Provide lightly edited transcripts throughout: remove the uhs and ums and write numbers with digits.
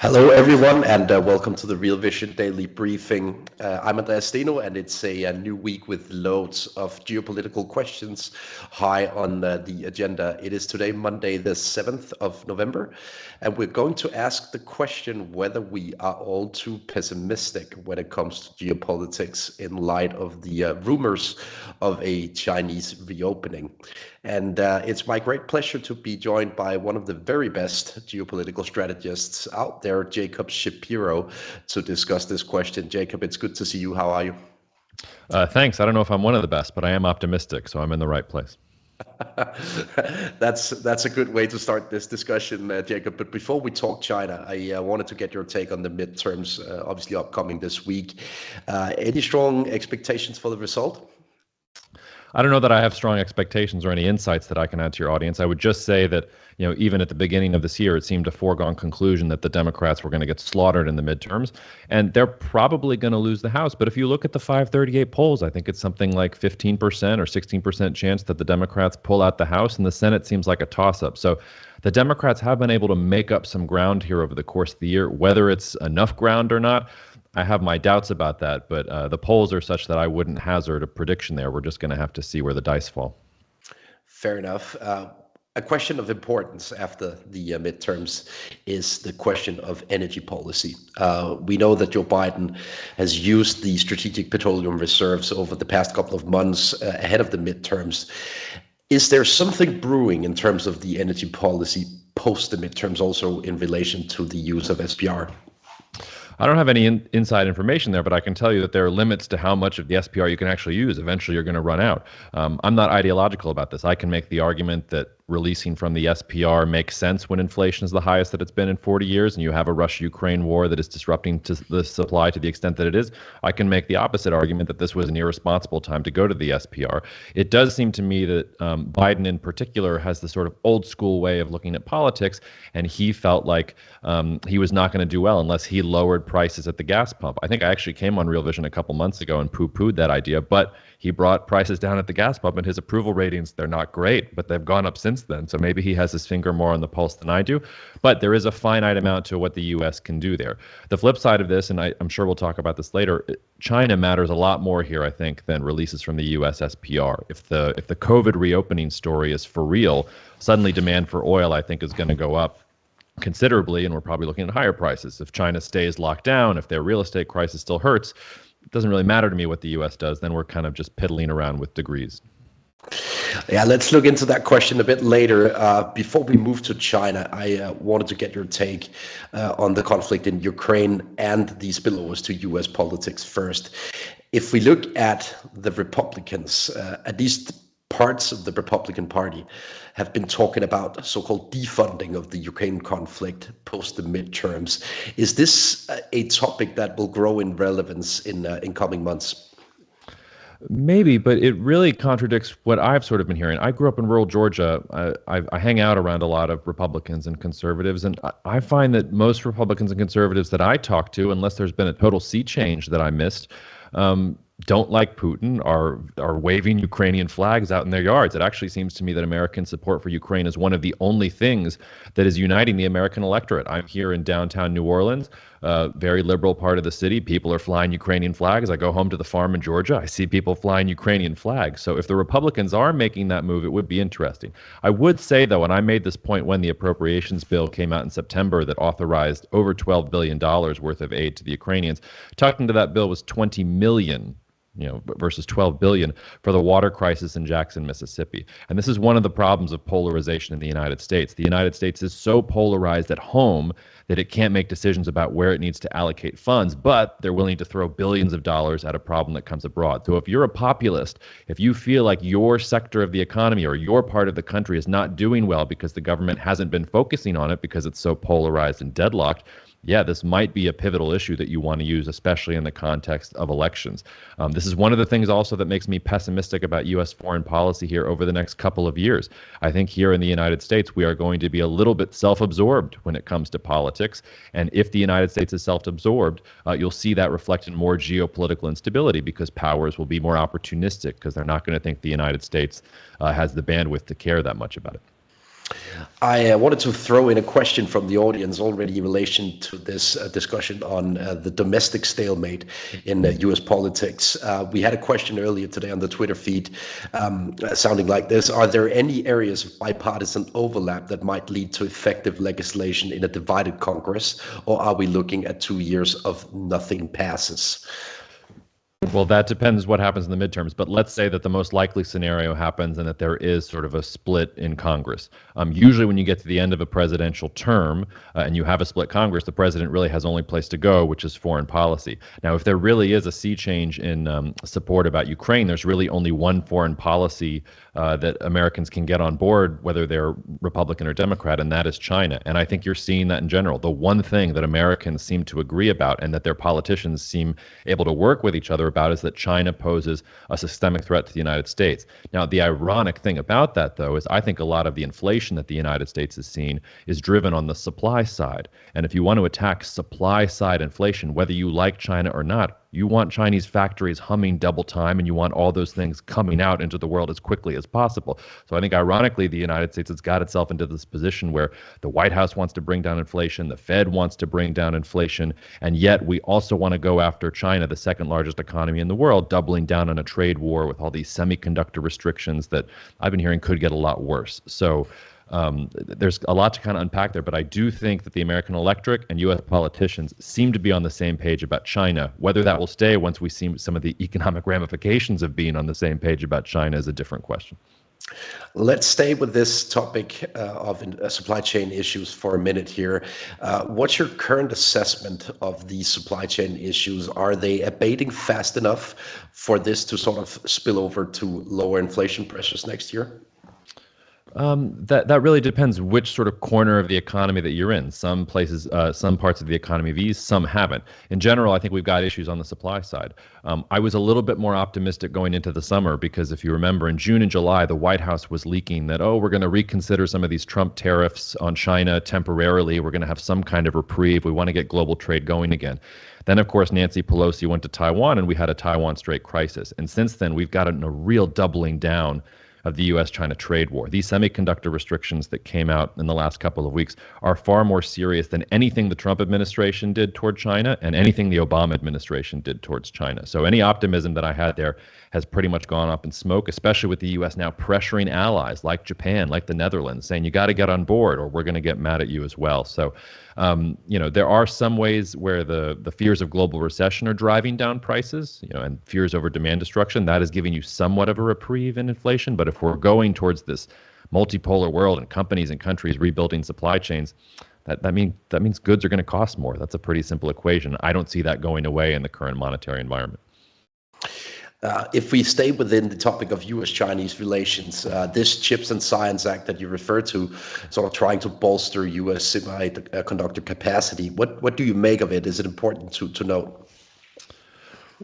Hello, everyone, and welcome to the Real Vision Daily Briefing. I'm Andreas Steno, and it's a new week with loads of geopolitical questions high on the agenda. It is today, Monday, the 7th of November, and we're going to ask the question whether we are all too pessimistic when it comes to geopolitics in light of the rumors of a Chinese reopening. And it's my great pleasure to be joined by one of the very best geopolitical strategists out there, Jacob Shapiro, to discuss this question. Jacob, it's good to see you. How are you? Thanks. I don't know if I'm one of the best, but I am optimistic, so I'm in the right place. That's a good way to start this discussion, Jacob. But before we talk China, I wanted to get your take on the midterms, obviously upcoming this week. Any strong expectations for the result? I don't know that I have strong expectations or any insights that I can add to your audience. I would just say that, even at the beginning of this year, it seemed a foregone conclusion that the Democrats were going to get slaughtered in the midterms, and they're probably going to lose the House. But if you look at the 538 polls, I think it's something like 15% or 16% chance that the Democrats pull out the House, and the Senate seems like a toss-up. So the Democrats have been able to make up some ground here over the course of the year. Whether it's enough ground or not, I have my doubts about that, but the polls are such that I wouldn't hazard a prediction there. We're just going to have to see where the dice fall. Fair enough. A question of importance after the midterms is the question of energy policy. We know that Joe Biden has used the strategic petroleum reserves over the past couple of months ahead of the midterms. Is there something brewing in terms of the energy policy post the midterms, also in relation to the use of SPR? I don't have any inside information there, but I can tell you that there are limits to how much of the SPR you can actually use. Eventually, you're going to run out. I'm not ideological about this. I can make the argument that releasing from the SPR makes sense when inflation is the highest that it's been in 40 years and you have a Russia-Ukraine war that is disrupting the supply to the extent that it is. I can make the opposite argument that this was an irresponsible time to go to the SPR. It does seem to me that Biden in particular has the sort of old school way of looking at politics, and he felt like he was not going to do well unless he lowered prices at the gas pump. I think I actually came on Real Vision a couple months ago and poo-pooed that idea, but he brought prices down at the gas pump, and his approval ratings, they're not great, but they've gone up since then. So maybe he has his finger more on the pulse than I do. But there is a finite amount to what the U.S. can do there. The flip side of this, and I'm sure we'll talk about this later, China matters a lot more here, I think, than releases from the U.S. SPR. If the COVID reopening story is for real, suddenly demand for oil, I think, is going to go up considerably, and we're probably looking at higher prices. If China stays locked down, if their real estate crisis still hurts, it doesn't really matter to me what the U.S. does. Then we're kind of just piddling around with degrees. Yeah, let's look into that question a bit later. Before we move to China, I wanted to get your take on the conflict in Ukraine and the spillovers to U.S. politics first. If we look at the Republicans, at least parts of the Republican Party have been talking about so-called defunding of the Ukraine conflict post the midterms. Is this a topic that will grow in relevance in coming months? Maybe, but it really contradicts what I've sort of been hearing. I grew up in rural Georgia. I hang out around a lot of Republicans and conservatives, and I find that most Republicans and conservatives that I talk to, unless there's been a total sea change that I missed, don't like Putin, are waving Ukrainian flags out in their yards. It actually seems to me that American support for Ukraine is one of the only things that is uniting the American electorate. I'm here in downtown New Orleans, very liberal part of the city. People are flying Ukrainian flags. I go home to the farm in Georgia. I see people flying Ukrainian flags. So if the Republicans are making that move, it would be interesting. I would say, though, and I made this point when the appropriations bill came out in September that authorized over $12 billion worth of aid to the Ukrainians, tucked into that bill was $20 million versus 12 billion for the water crisis in Jackson, Mississippi. And this is one of the problems of polarization in the United States. The United States is so polarized at home that it can't make decisions about where it needs to allocate funds, but they're willing to throw billions of dollars at a problem that comes abroad. So if you're a populist, if you feel like your sector of the economy or your part of the country is not doing well because the government hasn't been focusing on it because it's so polarized and deadlocked, yeah, this might be a pivotal issue that you want to use, especially in the context of elections. This is one of the things also that makes me pessimistic about U.S. foreign policy here over the next couple of years. I think here in the United States, we are going to be a little bit self-absorbed when it comes to politics. And if the United States is self-absorbed, you'll see that reflect in more geopolitical instability because powers will be more opportunistic because they're not going to think the United States has the bandwidth to care that much about it. I wanted to throw in a question from the audience already in relation to this discussion on the domestic stalemate in US politics. We had a question earlier today on the Twitter feed sounding like this. Are there any areas of bipartisan overlap that might lead to effective legislation in a divided Congress, or are we looking at 2 years of nothing passes? Well, that depends what happens in the midterms, but let's say that the most likely scenario happens and that there is sort of a split in Congress. Usually when you get to the end of a presidential term and you have a split Congress, the president really has only place to go, which is foreign policy. Now, if there really is a sea change in support about Ukraine, there's really only one foreign policy that Americans can get on board, whether they're Republican or Democrat, and that is China. And I think you're seeing that in general. The one thing that Americans seem to agree about and that their politicians seem able to work with each other about is that China poses a systemic threat to the United States. Now, the ironic thing about that, though, is I think a lot of the inflation that the United States has seen is driven on the supply side. And if you want to attack supply side inflation, whether you like China or not, you want Chinese factories humming double time, and you want all those things coming out into the world as quickly as possible. So I think, ironically, the United States has got itself into this position where the White House wants to bring down inflation, the Fed wants to bring down inflation, and yet we also want to go after China, the second largest economy in the world, doubling down on a trade war with all these semiconductor restrictions that I've been hearing could get a lot worse. So there's a lot to kind of unpack there, but I do think that the American electorate and U.S. politicians seem to be on the same page about China. Whether that will stay once we see some of the economic ramifications of being on the same page about China is a different question. Let's stay with this topic of supply chain issues for a minute here. What's your current assessment of these supply chain issues? Are they abating fast enough for this to sort of spill over to lower inflation pressures next year? That really depends which sort of corner of the economy that you're in. Some places, some parts of the economy have eased, some haven't. In general, I think we've got issues on the supply side. I was a little bit more optimistic going into the summer because if you remember, in June and July, the White House was leaking that, oh, we're going to reconsider some of these Trump tariffs on China temporarily. We're going to have some kind of reprieve. We want to get global trade going again. Then, of course, Nancy Pelosi went to Taiwan and we had a Taiwan Strait crisis. And since then, we've gotten a real doubling down of the U.S.-China trade war. These semiconductor restrictions that came out in the last couple of weeks are far more serious than anything the Trump administration did toward China and anything the Obama administration did towards China. So any optimism that I had there has pretty much gone up in smoke, especially with the U.S. now pressuring allies like Japan, like the Netherlands, saying you got to get on board or we're going to get mad at you as well. So, there are some ways where the fears of global recession are driving down prices, and fears over demand destruction. That is giving you somewhat of a reprieve in inflation. But if we're going towards this multipolar world and companies and countries rebuilding supply chains, that means goods are going to cost more. That's a pretty simple equation. I don't see that going away in the current monetary environment. If we stay within the topic of U.S.-Chinese relations, this Chips and Science Act that you refer to, sort of trying to bolster U.S. semiconductor capacity, what do you make of it? Is it important to note?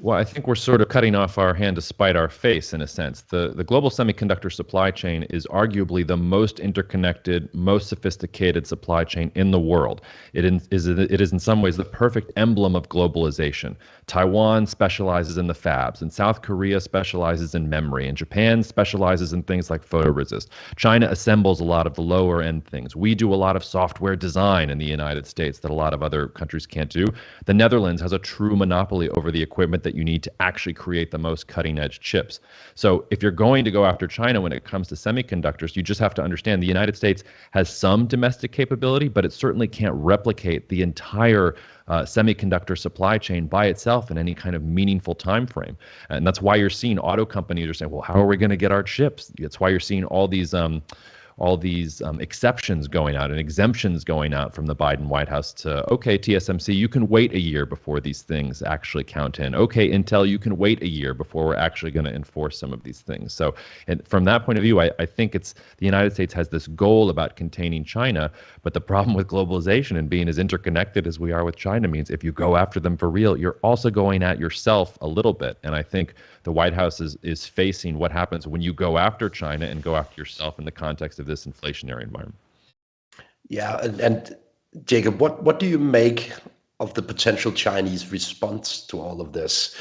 Well, I think we're sort of cutting off our hand to spite our face in a sense. The global semiconductor supply chain is arguably the most interconnected, most sophisticated supply chain in the world. It is in some ways the perfect emblem of globalization. Taiwan specializes in the fabs, and South Korea specializes in memory, and Japan specializes in things like photoresist. China assembles a lot of the lower end things. We do a lot of software design in the United States that a lot of other countries can't do. The Netherlands has a true monopoly over the equipment that you need to actually create the most cutting edge chips. So if you're going to go after China when it comes to semiconductors, you just have to understand the United States has some domestic capability, but it certainly can't replicate the entire semiconductor supply chain by itself in any kind of meaningful time frame. And that's why you're seeing auto companies are saying, well, how are we going to get our chips? That's why you're seeing all these exceptions going out and exemptions going out from the Biden White House to, okay, TSMC, you can wait a year before these things actually count in. Okay, Intel, you can wait a year before we're actually going to enforce some of these things. So, and from that point of view, I think it's the United States has this goal about containing China, but the problem with globalization and being as interconnected as we are with China means if you go after them for real, you're also going at yourself a little bit. And I think the White House is facing what happens when you go after China and go after yourself in the context of this inflationary environment. Yeah, and Jacob, what do you make of the potential Chinese response to all of this?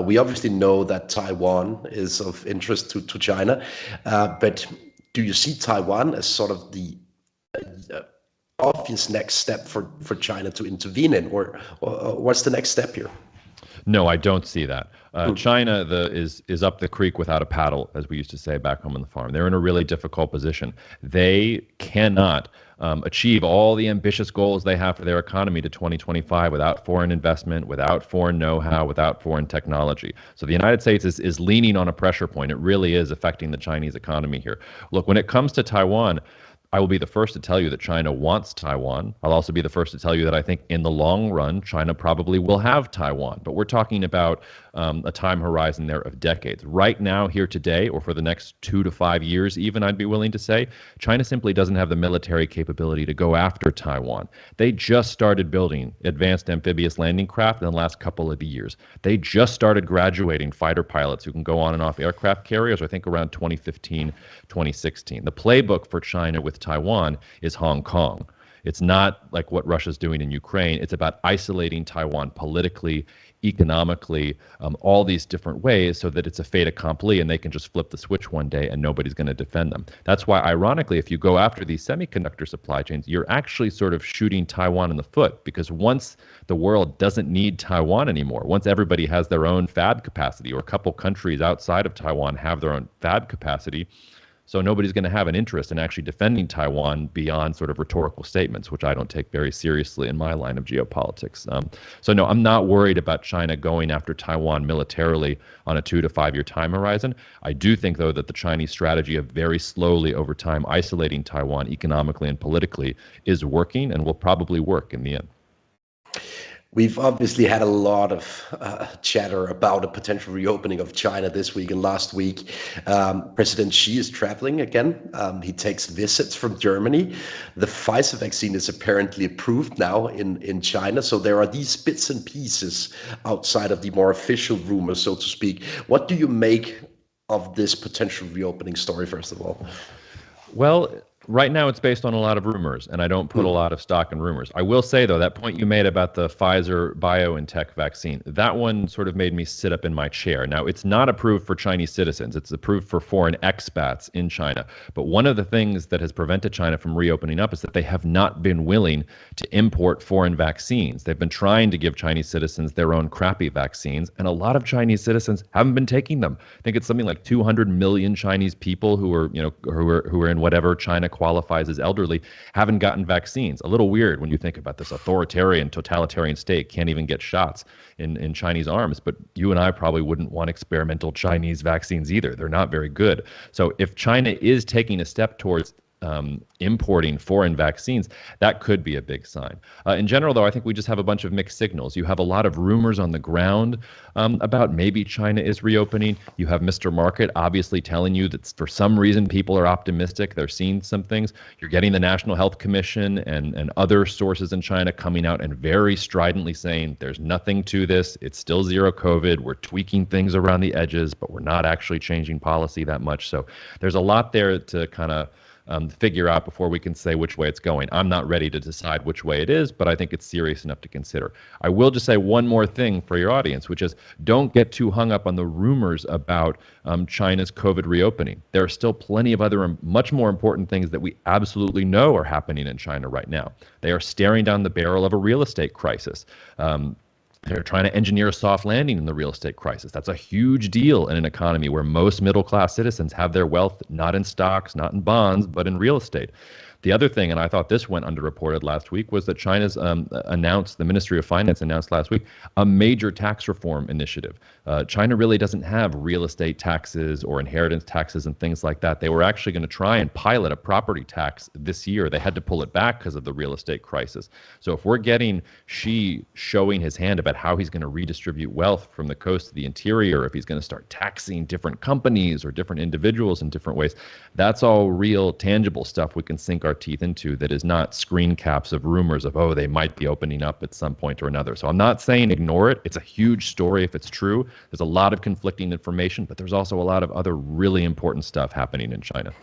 We obviously know that Taiwan is of interest to China, but do you see Taiwan as sort of the uh, obvious next step for China to intervene in, or what's the next step here? No, I don't see that. Hmm. China is up the creek without a paddle, as we used to say back home on the farm. They're in a really difficult position. They cannot achieve all the ambitious goals they have for their economy to 2025 without foreign investment, without foreign know-how, without foreign technology. So the United States is leaning on a pressure point. It really is affecting the Chinese economy here. Look, when it comes to Taiwan, I will be the first to tell you that China wants Taiwan. I'll also be the first to tell you that I think in the long run, China probably will have Taiwan. But we're talking about a time horizon there of decades. Right now, here today, or for the next 2 to 5 years, even, I'd be willing to say, China simply doesn't have the military capability to go after Taiwan. They just started building advanced amphibious landing craft in the last couple of years. They just started graduating fighter pilots who can go on and off aircraft carriers, I think around 2015, 2016. The playbook for China with Taiwan is Hong Kong. It's not like what Russia's doing in Ukraine. It's about isolating Taiwan politically, economically, all these different ways so that it's a fait accompli and they can just flip the switch one day and nobody's going to defend them. That's why, ironically, if you go after these semiconductor supply chains, you're actually sort of shooting Taiwan in the foot, because once the world doesn't need Taiwan anymore, once everybody has their own fab capacity, or a couple countries outside of Taiwan have their own fab capacity, so nobody's going to have an interest in actually defending Taiwan beyond sort of rhetorical statements, which I don't take very seriously in my line of geopolitics. So no, I'm not worried about China going after Taiwan militarily on a 2 to 5 year time horizon. I do think, though, that the Chinese strategy of very slowly over time isolating Taiwan economically and politically is working and will probably work in the end. We've obviously had a lot of chatter about a potential reopening of China this week and last week. President Xi is traveling again. He takes visits from Germany. The Pfizer vaccine is apparently approved now in China. So there are these bits and pieces outside of the more official rumors, so to speak. What do you make of this potential reopening story, first of all? Well, right now it's based on a lot of rumors, and I don't put a lot of stock in rumors. I will say, though, that point you made about the Pfizer BioNTech vaccine, that one sort of made me sit up in my chair. Now, it's not approved for Chinese citizens. It's approved for foreign expats in China. But one of the things that has prevented China from reopening up is that they have not been willing to import foreign vaccines. They've been trying to give Chinese citizens their own crappy vaccines, and a lot of Chinese citizens haven't been taking them. I think it's something like 200 million Chinese people who are in whatever China qualifies as elderly haven't gotten vaccines. A little weird when you think about this authoritarian, totalitarian state can't even get shots in Chinese arms. But you and I probably wouldn't want experimental Chinese vaccines either. They're not very good. So if China is taking a step towards importing foreign vaccines, that could be a big sign. In general, though, I think we just have a bunch of mixed signals. You have a lot of rumors on the ground about maybe China is reopening. You have Mr. Market obviously telling you that for some reason people are optimistic. They're seeing some things. You're getting the National Health Commission and other sources in China coming out and very stridently saying there's nothing to this. It's still zero COVID. We're tweaking things around the edges, but we're not actually changing policy that much. So there's a lot there to kind of figure out before we can say which way it's going. I'm not ready to decide which way it is, but I think it's serious enough to consider. I will just say one more thing for your audience, which is don't get too hung up on the rumors about China's COVID reopening. There are still plenty of other much more important things that we absolutely know are happening in China right now. They are staring down the barrel of a real estate crisis. They're trying to engineer a soft landing in the real estate crisis. That's a huge deal in an economy where most middle-class citizens have their wealth not in stocks, not in bonds, but in real estate. The other thing, and I thought this went underreported last week, was that China's announced, the Ministry of Finance announced last week, a major tax reform initiative. China really doesn't have real estate taxes or inheritance taxes and things like that. They were actually going to try and pilot a property tax this year. They had to pull it back because of the real estate crisis. So if we're getting Xi showing his hand about how he's going to redistribute wealth from the coast to the interior, if he's going to start taxing different companies or different individuals in different ways, that's all real, tangible stuff we can sink our teeth into that is not screen caps of rumors of, oh, they might be opening up at some point or another. So I'm not saying ignore it. It's a huge story if it's true. There's a lot of conflicting information, but there's also a lot of other really important stuff happening in China.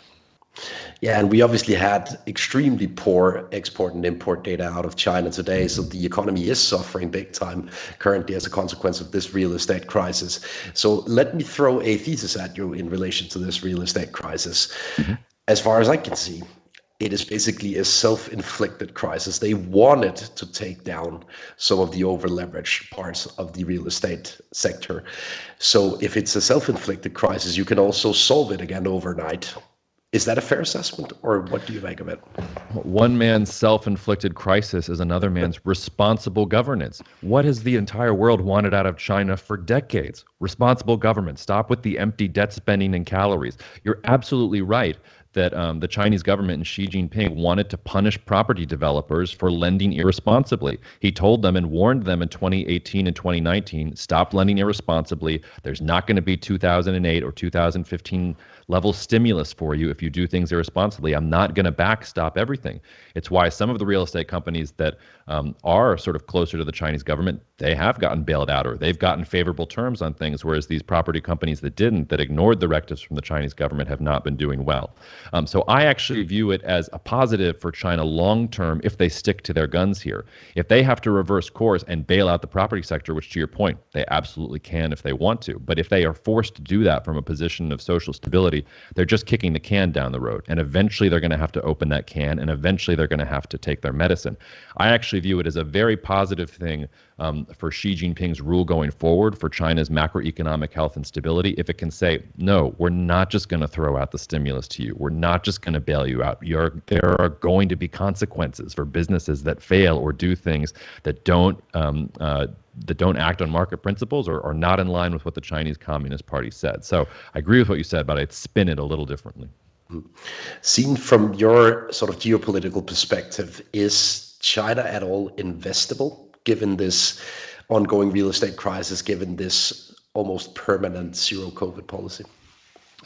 Yeah, and we obviously had extremely poor export and import data out of China today. So the economy is suffering big time currently as a consequence of this real estate crisis. So let me throw a thesis at you in relation to this real estate crisis. As far as I can see, it is basically a self-inflicted crisis. They wanted to take down some of the over-leveraged parts of the real estate sector. So if it's a self-inflicted crisis, you can also solve it again overnight. Is that a fair assessment, or what do you make of it? One man's self-inflicted crisis is another man's responsible governance. What has the entire world wanted out of China for decades? Responsible government. Stop with the empty debt spending and calories. You're absolutely right that the Chinese government and Xi Jinping wanted to punish property developers for lending irresponsibly. He told them and warned them in 2018 and 2019, stop lending irresponsibly. There's not going to be 2008 or 2015 level stimulus for you if you do things irresponsibly. I'm not going to backstop everything. It's why some of the real estate companies that are sort of closer to the Chinese government, they have gotten bailed out or they've gotten favorable terms on things, whereas these property companies that didn't, that ignored the directives from the Chinese government, have not been doing well. So I actually view it as a positive for China long term if they stick to their guns here. If they have to reverse course and bail out the property sector, which to your point, they absolutely can if they want to, but if they are forced to do that from a position of social stability, they're just kicking the can down the road. And eventually they're going to have to open that can, and eventually they're going to have to take their medicine. I actually view it as a very positive thing for Xi Jinping's rule going forward, for China's macroeconomic health and stability, if it can say, no, we're not just going to throw out the stimulus to you. We're not just going to bail you out. There are going to be consequences for businesses that fail or do things that don't act on market principles or are not in line with what the Chinese Communist Party said. So I agree with what you said, but I'd spin it a little differently. Seen from your sort of geopolitical perspective, is China at all investable given this ongoing real estate crisis, given this almost permanent zero COVID policy?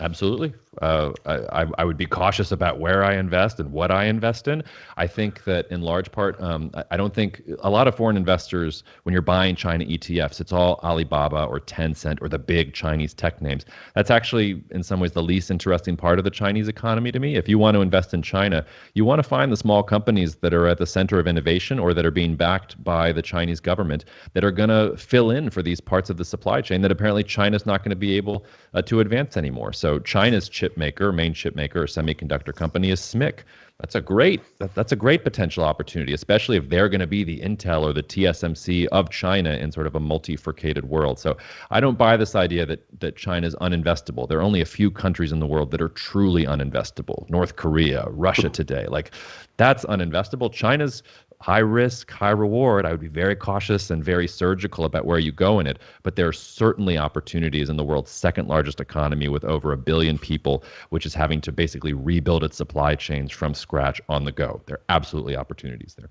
Absolutely. I would be cautious about where I invest and what I invest in. I think that in large part, I don't think a lot of foreign investors, when you're buying China ETFs, it's all Alibaba or Tencent or the big Chinese tech names. That's actually, in some ways, the least interesting part of the Chinese economy to me. If you want to invest in China, you want to find the small companies that are at the center of innovation or that are being backed by the Chinese government that are going to fill in for these parts of the supply chain that apparently China's not going to be able to advance anymore. So China's main chip maker or semiconductor company is SMIC. That's a great potential opportunity, especially if they're going to be the Intel or the TSMC of China in sort of a multi-friccated world. So I don't buy this idea that China is uninvestable. There are only a few countries in the world that are truly uninvestable. North Korea, Russia today, like that's uninvestable. China's high risk, high reward. I would be very cautious and very surgical about where you go in it. But there are certainly opportunities in the world's second largest economy with over 1 billion people, which is having to basically rebuild its supply chains from scratch on the go. There are absolutely opportunities there.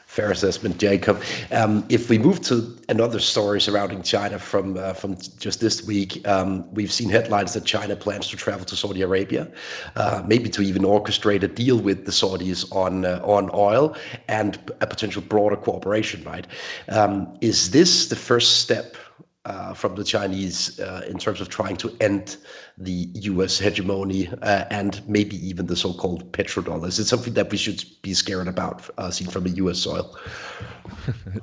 Fair assessment, Jacob. If we move to another story surrounding China from just this week, we've seen headlines that China plans to travel to Saudi Arabia, maybe to even orchestrate a deal with the Saudis on oil and a potential broader cooperation. Right? Is this the first step from the Chinese in terms of trying to end the U.S. hegemony and maybe even the so-called petrodollar? Is it something that we should be scared about, seen from a U.S. soil?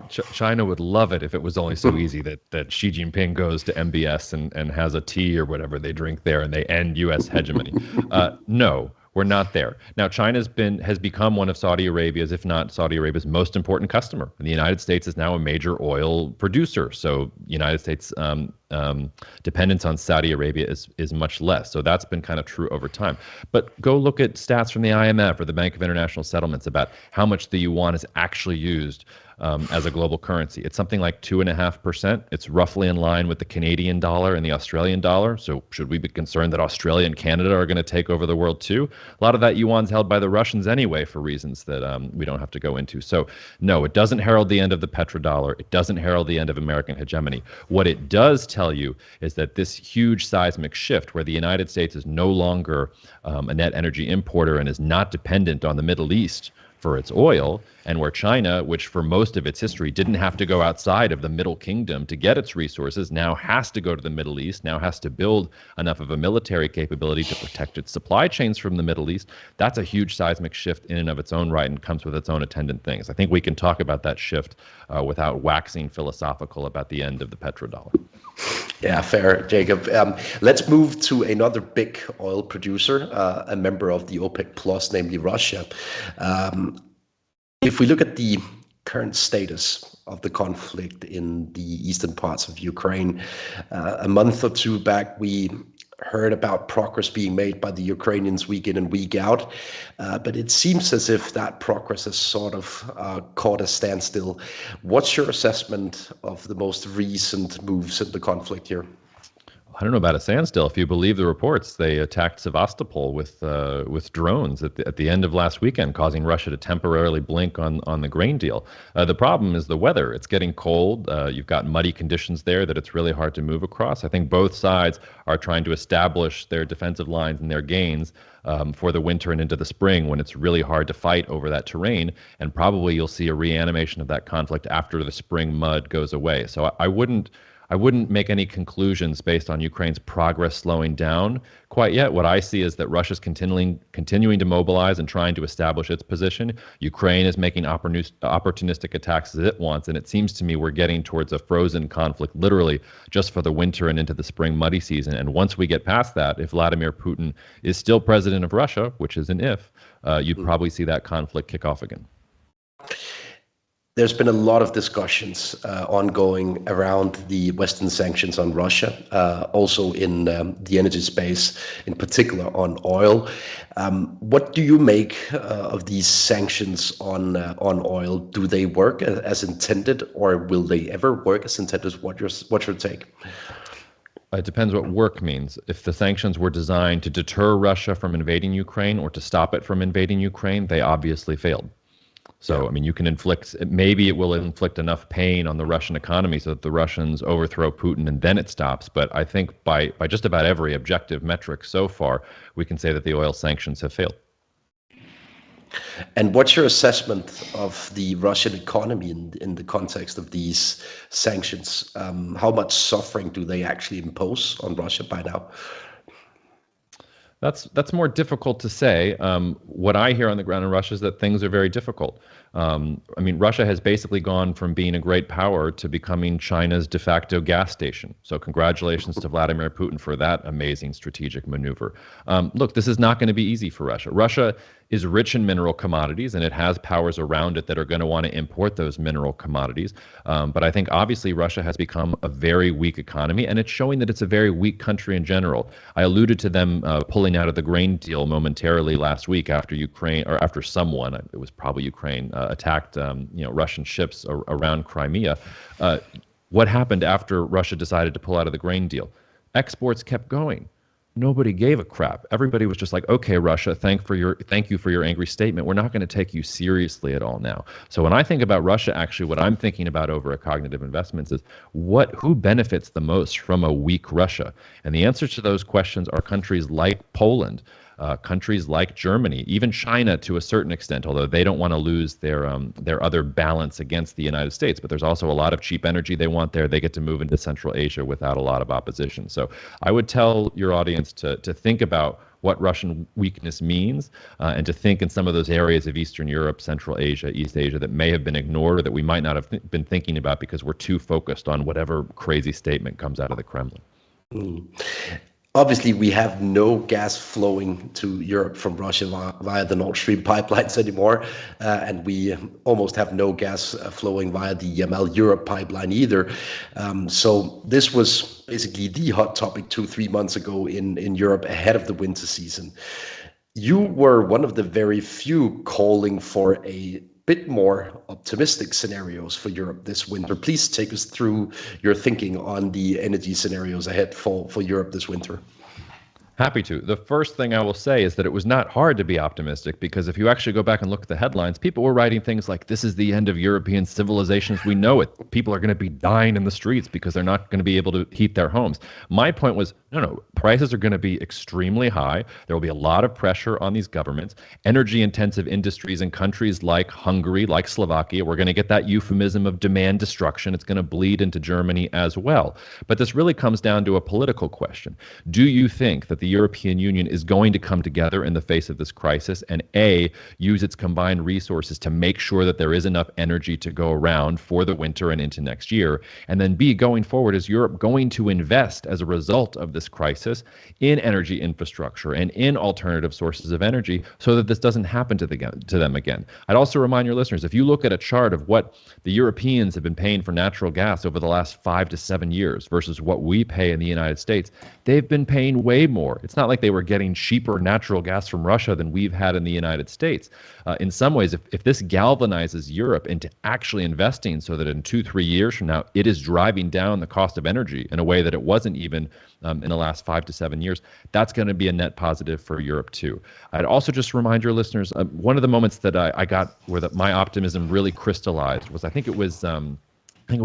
China would love it if it was only so easy that Xi Jinping goes to MBS and has a tea or whatever they drink there and they end U.S. hegemony. No. We're not there. Now, China has become one of Saudi Arabia's, if not Saudi Arabia's, most important customer. And the United States is now a major oil producer. So United States dependence on Saudi Arabia is much less. So that's been kind of true over time. But go look at stats from the IMF or the Bank of International Settlements about how much the yuan is actually used as a global currency. It's something like 2.5%. It's roughly in line with the Canadian dollar and the Australian dollar. So should we be concerned that Australia and Canada are going to take over the world too? A lot of that yuan's held by the Russians anyway for reasons that we don't have to go into. So no, it doesn't herald the end of the petrodollar. It doesn't herald the end of American hegemony. What it does tell you is that this huge seismic shift where the United States is no longer a net energy importer and is not dependent on the Middle East for its oil, and where China, which for most of its history didn't have to go outside of the Middle Kingdom to get its resources, now has to go to the Middle East, now has to build enough of a military capability to protect its supply chains from the Middle East. That's a huge seismic shift in and of its own right and comes with its own attendant things. I think we can talk about that shift without waxing philosophical about the end of the petrodollar. Yeah, fair, Jacob. Let's move to another big oil producer, a member of the OPEC Plus, namely Russia. Um, if we look at the current status of the conflict in the eastern parts of Ukraine, a month or two back, we heard about progress being made by the Ukrainians week in and week out, but it seems as if that progress has sort of caught a standstill. What's your assessment of the most recent moves in the conflict here? I don't know about a standstill. If you believe the reports, they attacked Sevastopol with drones at the end of last weekend, causing Russia to temporarily blink on the grain deal. The problem is the weather. It's getting cold. You've got muddy conditions there that it's really hard to move across. I think both sides are trying to establish their defensive lines and their gains for the winter and into the spring, when it's really hard to fight over that terrain. And probably you'll see a reanimation of that conflict after the spring mud goes away. So I wouldn't make any conclusions based on Ukraine's progress slowing down quite yet. What I see is that Russia's continuing to mobilize and trying to establish its position. Ukraine is making opportunistic attacks as it wants, and it seems to me we're getting towards a frozen conflict, literally just for the winter and into the spring muddy season. And once we get past that, if Vladimir Putin is still president of Russia, which is an if, you'd probably see that conflict kick off again. There's been a lot of discussions ongoing around the Western sanctions on Russia, also in the energy space, in particular on oil. What do you make of these sanctions on oil? Do they work as intended, or will they ever work as intended? What's your take? It depends what work means. If the sanctions were designed to deter Russia from invading Ukraine or to stop it from invading Ukraine, they obviously failed. So, I mean, you can maybe it will inflict enough pain on the Russian economy so that the Russians overthrow Putin and then it stops. But I think by just about every objective metric so far, we can say that the oil sanctions have failed. And what's your assessment of the Russian economy in the context of these sanctions? How much suffering do they actually impose on Russia by now? That's more difficult to say. What I hear on the ground in Russia is that things are very difficult. I mean, Russia has basically gone from being a great power to becoming China's de facto gas station. So congratulations to Vladimir Putin for that amazing strategic maneuver. Look, this is not going to be easy for Russia. Russia is rich in mineral commodities, and it has powers around it that are going to want to import those mineral commodities. But I think obviously Russia has become a very weak economy, and it's showing that it's a very weak country in general. I alluded to them pulling out of the grain deal momentarily last week after Ukraine, or after someone, it was probably Ukraine, attacked Russian ships around Crimea. What happened after Russia decided to pull out of the grain deal? Exports kept going. Nobody gave a crap. Everybody was just like, okay, Russia, thank you for your angry statement. We're not going to take you seriously at all now. So when I think about Russia, actually, what I'm thinking about over at Cognitive Investments is who benefits the most from a weak Russia? And the answers to those questions are countries like Poland, countries like Germany, even China to a certain extent, although they don't want to lose their other balance against the United States. But there's also a lot of cheap energy they want there. They get to move into Central Asia without a lot of opposition. So I would tell your audience to think about what Russian weakness means, and to think in some of those areas of Eastern Europe, Central Asia, East Asia that may have been ignored or that we might not have been thinking about because we're too focused on whatever crazy statement comes out of the Kremlin. Mm. Obviously, we have no gas flowing to Europe from Russia via the Nord Stream pipelines anymore, and we almost have no gas flowing via the Yamal Europe pipeline either. So this was basically the hot topic 2-3 months ago in Europe ahead of the winter season. You were one of the very few calling for a bit more optimistic scenarios for Europe this winter. Please take us through your thinking on the energy scenarios ahead for Europe this winter. Happy to. The first thing I will say is that it was not hard to be optimistic, because if you actually go back and look at the headlines, people were writing things like, this is the end of European civilization as we know it. People are going to be dying in the streets because they're not going to be able to heat their homes. My point was, no, prices are going to be extremely high. There will be a lot of pressure on these governments. Energy-intensive industries in countries like Hungary, like Slovakia, we're going to get that euphemism of demand destruction. It's going to bleed into Germany as well. But this really comes down to a political question. Do you think that the European Union is going to come together in the face of this crisis and use its combined resources to make sure that there is enough energy to go around for the winter and into next year. And then B, going forward, is Europe going to invest as a result of this crisis in energy infrastructure and in alternative sources of energy so that this doesn't happen to them again? I'd also remind your listeners, if you look at a chart of what the Europeans have been paying for natural gas over the last 5 to 7 years versus what we pay in the United States, they've been paying way more. It's not like they were getting cheaper natural gas from Russia than we've had in the United States. In some ways, if this galvanizes Europe into actually investing so that in 2-3 years from now, it is driving down the cost of energy in a way that it wasn't even in the last 5 to 7 years, that's going to be a net positive for Europe too. I'd also just remind your listeners, one of the moments that I got where my optimism really crystallized was, I think it was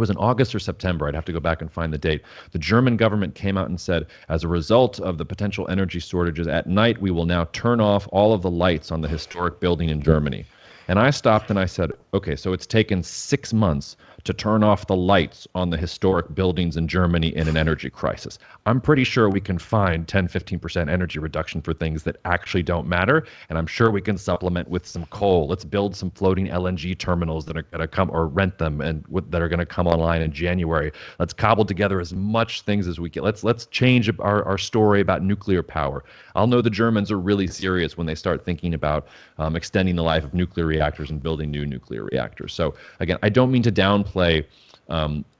in August or September. I'd have to go back and find the date. The German government came out and said, as a result of the potential energy shortages at night, we will now turn off all of the lights on the historic building in Germany. And I stopped and I said, okay, so it's taken 6 months to turn off the lights on the historic buildings in Germany in an energy crisis. I'm pretty sure we can find 10-15% energy reduction for things that actually don't matter, and I'm sure we can supplement with some coal. Let's build some floating LNG terminals that are going to come, or rent them, and that are going to come online in January. Let's cobble together as much things as we can. Let's change our story about nuclear power. I'll know the Germans are really serious when they start thinking about extending the life of nuclear reactors and building new nuclear reactors. So again, I don't mean to downplay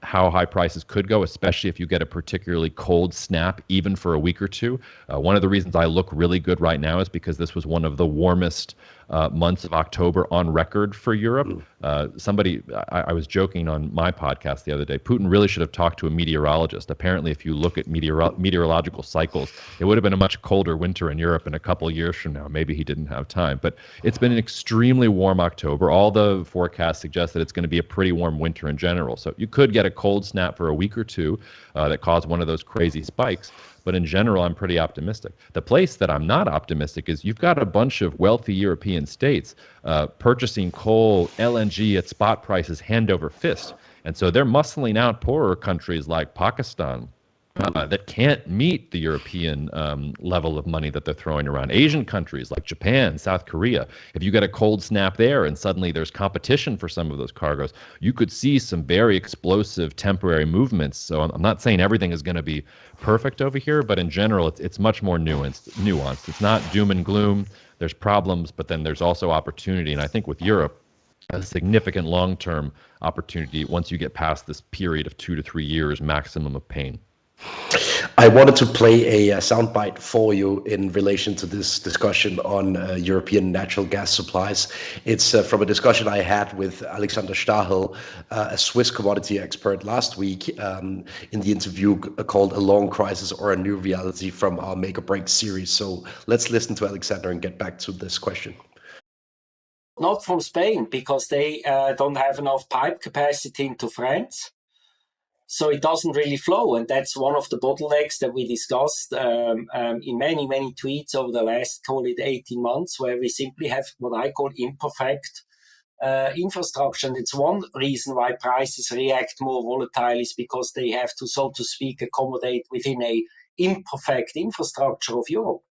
how high prices could go, especially if you get a particularly cold snap, even for a week or two. One of the reasons I look really good right now is because this was one of the warmest months of October on record for Europe. I was joking on my podcast the other day, Putin really should have talked to a meteorologist. Apparently, if you look at meteorological cycles, it would have been a much colder winter in Europe in a couple of years from now. Maybe he didn't have time. But it's been an extremely warm October. All the forecasts suggest that it's going to be a pretty warm winter in general. So you could get a cold snap for a week or two that caused one of those crazy spikes. But in general, I'm pretty optimistic. The place that I'm not optimistic is you've got a bunch of wealthy European states purchasing coal, LNG at spot prices hand over fist. And so they're muscling out poorer countries like Pakistan that can't meet the European level of money that they're throwing around. Asian countries like Japan, South Korea, if you get a cold snap there and suddenly there's competition for some of those cargoes, you could see some very explosive temporary movements. So I'm not saying everything is going to be perfect over here, but in general, it's much more nuanced. It's not doom and gloom. There's problems, but then there's also opportunity. And I think with Europe, a significant long-term opportunity once you get past this period of 2 to 3 years maximum of pain. I wanted to play a soundbite for you in relation to this discussion on European natural gas supplies. It's from a discussion I had with Alexander Stahel, a Swiss commodity expert, last week in the interview called A Long Crisis or a New Reality from our Make or Break series. So let's listen to Alexander and get back to this question. Not from Spain, because they don't have enough pipe capacity into France. So it doesn't really flow. And that's one of the bottlenecks that we discussed in many, many tweets over the last, call it 18 months, where we simply have what I call imperfect infrastructure. And it's one reason why prices react more volatile, is because they have to, so to speak, accommodate within a imperfect infrastructure of Europe.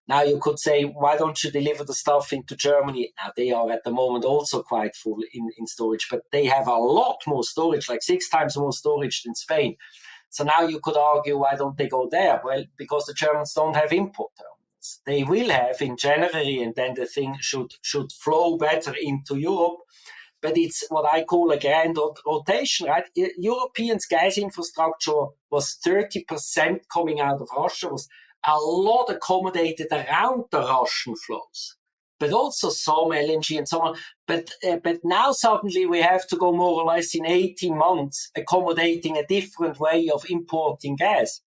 Now you could say, why don't you deliver the stuff into Germany? Now they are at the moment also quite full in storage, but they have a lot more storage, like 6 times more storage than Spain. So now you could argue, why don't they go there? Well, because the Germans don't have import terminals. They will have in January, and then the thing should flow better into Europe. But it's what I call a grand rotation, right? Europeans' gas infrastructure was 30% coming out of Russia, was a lot accommodated around the Russian flows, but also some LNG and so on. But now suddenly we have to go more or less in 18 months accommodating a different way of importing gas.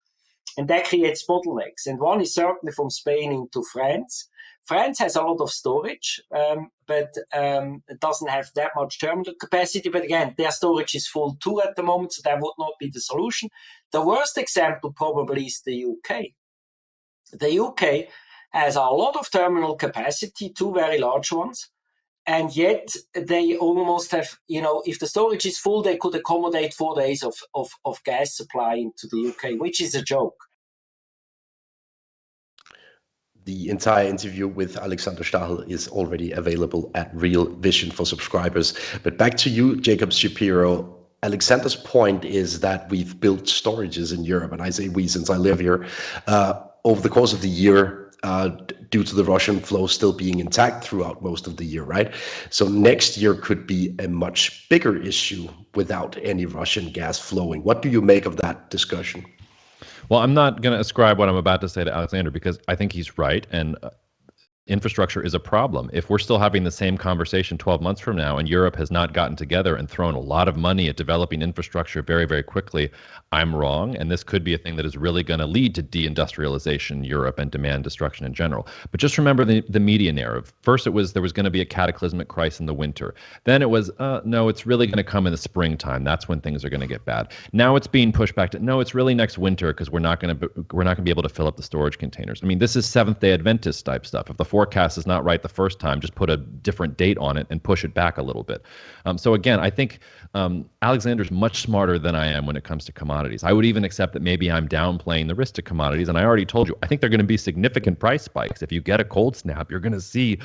And that creates bottlenecks. And one is certainly from Spain into France. France has a lot of storage, but it doesn't have that much terminal capacity. But again, their storage is full too at the moment, so that would not be the solution. The worst example probably is the UK. The UK has a lot of terminal capacity, 2 very large ones, and yet they almost have, if the storage is full, they could accommodate 4 days of gas supply into the UK, which is a joke. The entire interview with Alexander Stachel is already available at Real Vision for subscribers. But back to you, Jacob Shapiro. Alexander's point is that we've built storages in Europe, and I say we since I live here, over the course of the year, due to the Russian flow still being intact throughout most of the year, right? So next year could be a much bigger issue without any Russian gas flowing. What do you make of that discussion? Well, I'm not going to ascribe what I'm about to say to Alexander because I think he's right. And infrastructure is a problem. If we're still having the same conversation 12 months from now and Europe has not gotten together and thrown a lot of money at developing infrastructure very, very quickly, I'm wrong. And this could be a thing that is really going to lead to deindustrialization in Europe and demand destruction in general. But just remember the media narrative. First, it was there was going to be a cataclysmic crisis in the winter. Then it was, no, it's really going to come in the springtime. That's when things are going to get bad. Now it's being pushed back to, no, it's really next winter because we're not going to be able to fill up the storage containers. I mean, this is Seventh-day Adventist type stuff. If the forecast is not right the first time, just put a different date on it and push it back a little bit. So again, I think Alexander's much smarter than I am when it comes to commodities. I would even accept that maybe I'm downplaying the risk to commodities. And I already told you, I think there are going to be significant price spikes. If you get a cold snap, you're going to see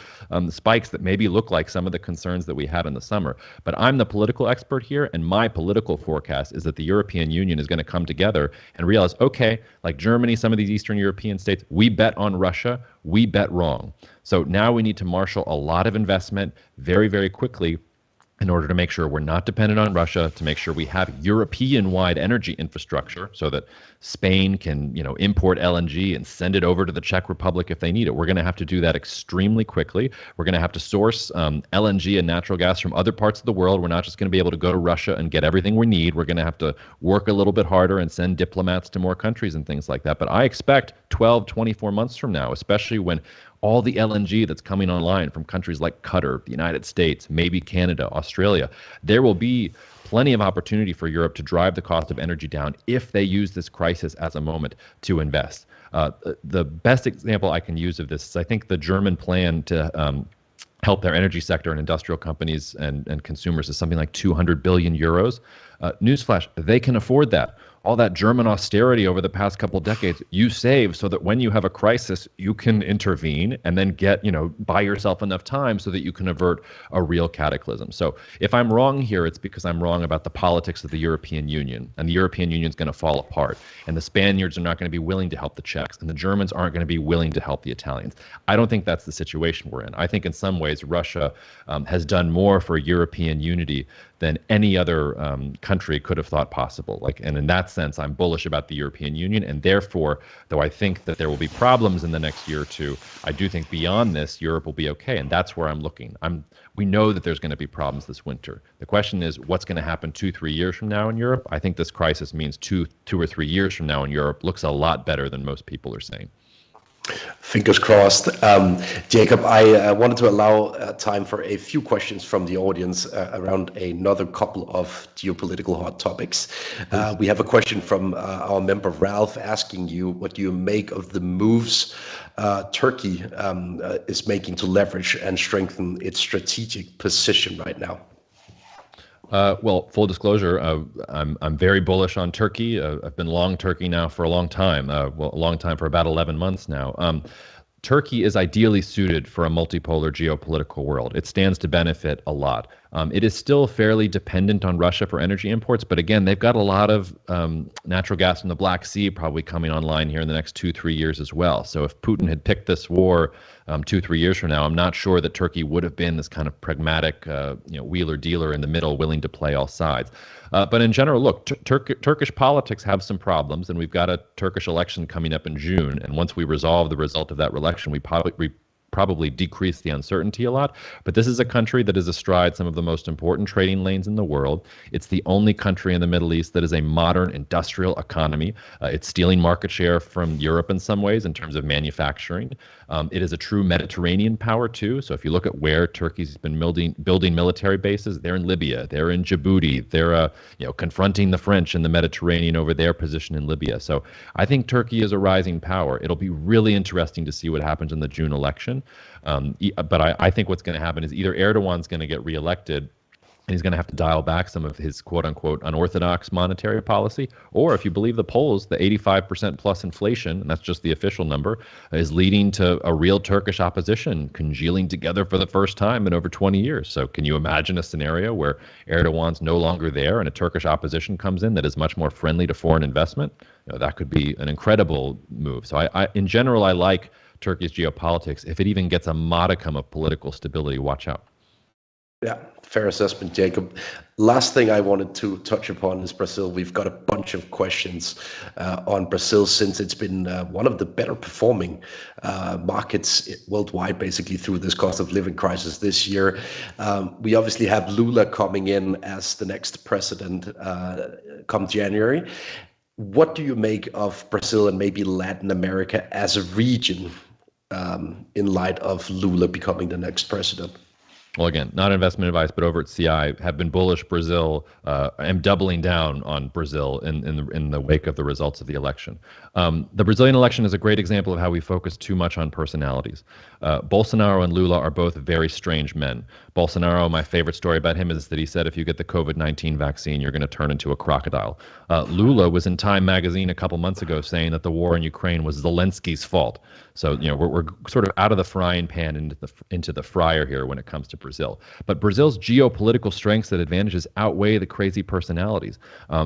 spikes that maybe look like some of the concerns that we had in the summer. But I'm the political expert here, and my political forecast is that the European Union is going to come together and realize, okay, like Germany, some of these Eastern European states, we bet on Russia, we bet wrong. So now we need to marshal a lot of investment very, very quickly in order to make sure we're not dependent on Russia, to make sure we have European-wide energy infrastructure so that Spain can, import LNG and send it over to the Czech Republic if they need it. We're going to have to do that extremely quickly. We're going to have to source LNG and natural gas from other parts of the world. We're not just going to be able to go to Russia and get everything we need. We're going to have to work a little bit harder and send diplomats to more countries and things like that. But I expect 12, 24 months from now, especially when all the LNG that's coming online from countries like Qatar, the United States, maybe Canada, Australia, there will be plenty of opportunity for Europe to drive the cost of energy down if they use this crisis as a moment to invest. The best example I can use of this is I think the German plan to help their energy sector and industrial companies and consumers is something like 200 billion euros. Newsflash, they can afford that. All that German austerity over the past couple of decades, you save so that when you have a crisis, you can intervene and then buy yourself enough time so that you can avert a real cataclysm. So if I'm wrong here, it's because I'm wrong about the politics of the European Union, and the European Union is going to fall apart, and the Spaniards are not going to be willing to help the Czechs, and the Germans aren't going to be willing to help the Italians. I don't think that's the situation we're in. I think in some ways Russia has done more for European unity than any other country could have thought possible. And in that sense, I'm bullish about the European Union. And therefore, though I think that there will be problems in the next year or two, I do think beyond this, Europe will be okay. And that's where I'm looking. We know that there's going to be problems this winter. The question is, what's going to happen 2-3 years from now in Europe? I think this crisis means two or 3 years from now in Europe looks a lot better than most people are saying. Fingers crossed. Jacob, I wanted to allow time for a few questions from the audience around another couple of geopolitical hot topics. We have a question from our member Ralph asking you what you make of the moves Turkey is making to leverage and strengthen its strategic position right now. Well, full disclosure, I'm very bullish on Turkey. I've been long Turkey now for a long time, a long time for about 11 months now. Turkey is ideally suited for a multipolar geopolitical world. It stands to benefit a lot. It is still fairly dependent on Russia for energy imports, but again, they've got a lot of natural gas from the Black Sea probably coming online here in the next 2-3 years as well. So if Putin had picked this war 2-3 years from now, I'm not sure that Turkey would have been this kind of pragmatic, wheeler dealer in the middle, willing to play all sides. But in general, look, Turkish politics have some problems, and we've got a Turkish election coming up in June. And once we resolve the result of that election, we probably decrease the uncertainty a lot. But this is a country that is astride some of the most important trading lanes in the world. It's the only country in the Middle East that is a modern industrial economy. It's stealing market share from Europe in some ways in terms of manufacturing. It is a true Mediterranean power too. So if you look at where Turkey's been building military bases, they're in Libya, they're in Djibouti, they're confronting the French in the Mediterranean over their position in Libya. So I think Turkey is a rising power. It'll be really interesting to see what happens in the June election. But I think what's going to happen is either Erdogan's going to get reelected and he's going to have to dial back some of his quote-unquote unorthodox monetary policy. Or if you believe the polls, the 85% plus inflation, and that's just the official number, is leading to a real Turkish opposition congealing together for the first time in over 20 years. So can you imagine a scenario where Erdogan's no longer there and a Turkish opposition comes in that is much more friendly to foreign investment? That could be an incredible move. So in general, I like Turkey's geopolitics. If it even gets a modicum of political stability, watch out. Yeah, fair assessment, Jacob. Last thing I wanted to touch upon is Brazil. We've got a bunch of questions on Brazil since it's been one of the better performing markets worldwide, basically through this cost of living crisis this year. We obviously have Lula coming in as the next president come January. What do you make of Brazil and maybe Latin America as a region in light of Lula becoming the next president? Well, again, not investment advice, but over at CI have been bullish Brazil. I'm doubling down on Brazil in the wake of the results of the election. The Brazilian election is a great example of how we focus too much on personalities. Bolsonaro and Lula are both very strange men. Bolsonaro, my favorite story about him is that he said if you get the COVID-19 vaccine, you're going to turn into a crocodile. Lula was in Time magazine a couple months ago saying that the war in Ukraine was Zelensky's fault. So we're sort of out of the frying pan into the fryer here when it comes to Brazil. But Brazil's geopolitical strengths and advantages outweigh the crazy personalities.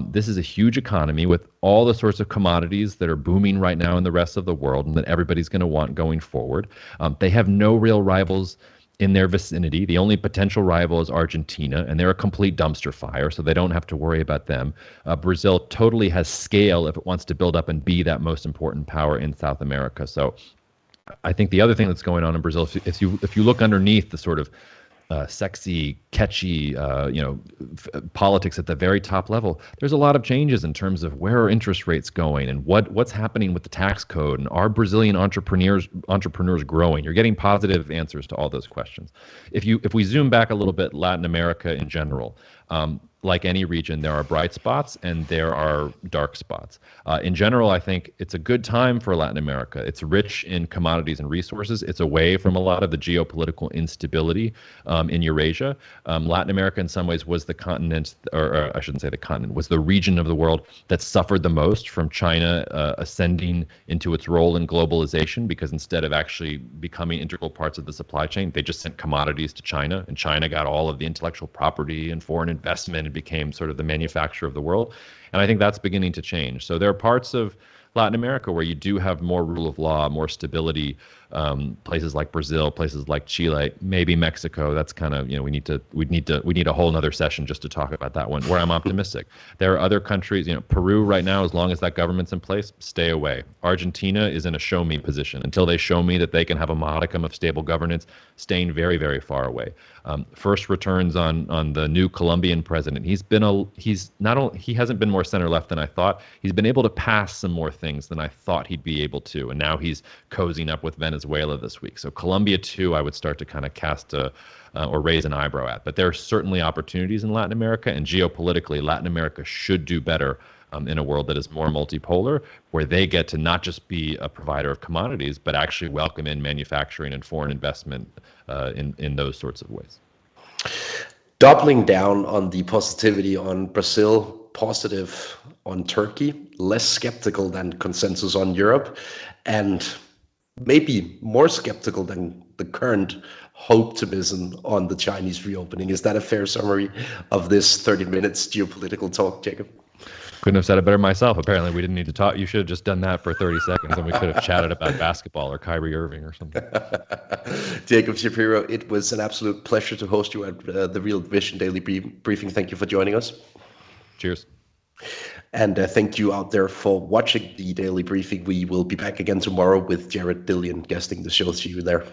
This is a huge economy with all the sorts of commodities that are booming right now in the rest of the world and that everybody's going to want going forward. They have no real rivals in their vicinity. The only potential rival is Argentina, and they're a complete dumpster fire, so they don't have to worry about them. Brazil totally has scale if it wants to build up and be that most important power in South America. So I think the other thing that's going on in Brazil, if you look underneath the sort of sexy, catchy, politics at the very top level, there's a lot of changes in terms of where are interest rates going and what's happening with the tax code, and are Brazilian entrepreneurs growing? You're getting positive answers to all those questions. If we zoom back a little bit, Latin America in general, like any region, there are bright spots and there are dark spots. In general, I think it's a good time for Latin America. It's rich in commodities and resources. It's away from a lot of the geopolitical instability in Eurasia. Latin America, in some ways, was the continent, or I shouldn't say the continent, was the region of the world that suffered the most from China ascending into its role in globalization, because instead of actually becoming integral parts of the supply chain, they just sent commodities to China, and China got all of the intellectual property and foreign investment and became sort of the manufacturer of the world. And I think that's beginning to change. So there are parts of Latin America where you do have more rule of law, more stability. Places like Brazil, places like Chile, maybe Mexico. That's kind of, we need a whole nother session just to talk about that one, where I'm optimistic. There are other countries, Peru right now, as long as that government's in place, stay away. Argentina is in a show me position. Until they show me that they can have a modicum of stable governance, staying very, very far away. First returns on the new Colombian president. He hasn't been more center left than I thought. He's been able to pass some more things than I thought he'd be able to. And now he's cozying up with Venezuela this week. So Colombia too, I would start to kind of cast or raise an eyebrow at. But there are certainly opportunities in Latin America, and geopolitically, Latin America should do better in a world that is more multipolar, where they get to not just be a provider of commodities, but actually welcome in manufacturing and foreign investment in those sorts of ways. Doubling down on the positivity on Brazil, positive on Turkey, less skeptical than consensus on Europe, and maybe more skeptical than the current optimism on the Chinese reopening. Is that a fair summary of this 30 minutes geopolitical talk, Jacob? Couldn't have said it better myself. Apparently, we didn't need to talk. You should have just done that for 30 seconds and we could have chatted about basketball or Kyrie Irving or something. Jacob Shapiro, it was an absolute pleasure to host you at the Real Vision Daily Briefing. Thank you for joining us. Cheers. And thank you out there for watching the Daily Briefing. We will be back again tomorrow with Jared Dillian guesting the show. See you there.